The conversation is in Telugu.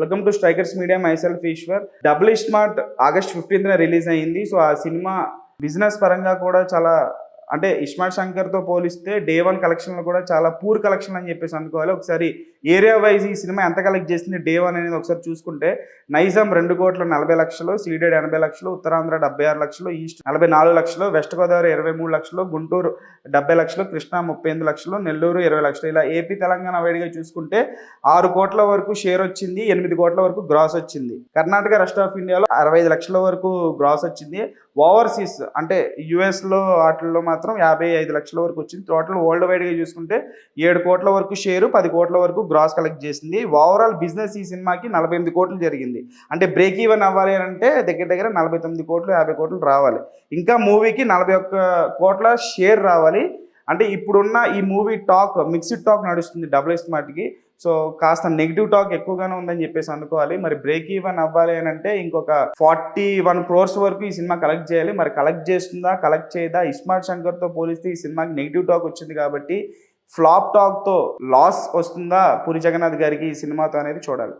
Welcome to Strikers Media. Myself Eshwar. Double smart August 15న రిలీజ్ అయింది. సో ఆ సినిమా బిజినెస్ పరంగా కూడా చాలా, అంటే ఇస్మార్ట్ శంకర్తో పోలిస్తే డే 1 కలెక్షన్లు కూడా చాలా పూర్ కలెక్షన్ అని చెప్పేసి అనుకోవాలి. ఒకసారి ఏరియా వైజ్ ఈ సినిమా ఎంత కలెక్ట్ చేసింది డే 1 అనేది ఒకసారి చూసుకుంటే, నైజాం 2,40,00,000, సీడెడ్ 80,00,000, ఉత్తరాంధ్ర 76,00,000, ఈస్ట్ 44,00,000, వెస్ట్ గోదావరి 23,00,000, గుంటూరు 70,00,000, కృష్ణా 38,00,000, నెల్లూరు 20,00,000. ఇలా ఏపీ తెలంగాణ వైడ్గా చూసుకుంటే 6 కోట్ల వరకు షేర్ వచ్చింది, 8 కోట్ల వరకు గ్రాస్ వచ్చింది. కర్ణాటక, రెస్ట్ ఆఫ్ ఇండియాలో 65,00,000 వరకు గ్రాస్ వచ్చింది. ఓవర్సీస్ అంటే యుఎస్లో వాటిల్లో మాత్రం 55,00,000 వరకు వచ్చింది. టోటల్ వరల్డ్ వైడ్గా చూసుకుంటే 7 కోట్ల వరకు షేరు, 10 కోట్ల వరకు గ్రాస్ కలెక్ట్ చేసింది. ఓవరాల్ బిజినెస్ ఈ సినిమాకి 48 కోట్లు జరిగింది. అంటే బ్రేక్ ఈవెన్ అవ్వాలి అంటే దగ్గర దగ్గర 49 కోట్లు 50 కోట్లు రావాలి. ఇంకా మూవీకి 41 కోట్ల షేర్ రావాలి. అంటే ఇప్పుడున్న ఈ మూవీ టాక్ మిక్స్డ్ టాక్ నడుస్తుంది డబుల్ స్మార్ట్కి. సో కాస్త నెగిటివ్ టాక్ ఎక్కువగానే ఉందని చెప్పేసి అనుకోవాలి. మరి బ్రేక్ ఈవెన్ అవ్వాలి అని అంటే ఇంకొక 41 crores వరకు ఈ సినిమా కలెక్ట్ చేయాలి. మరి కలెక్ట్ చేస్తుందా, కలెక్ట్ చేయదా? ఇస్మార్ట్ శంకర్తో పోలిస్తే ఈ సినిమాకి నెగిటివ్ టాక్ వచ్చింది కాబట్టి ఫ్లాప్ టాక్తో లాస్ వస్తుందా పూరి జగన్నాథ్ గారికి ఈ సినిమాతో అనేది చూడాలి.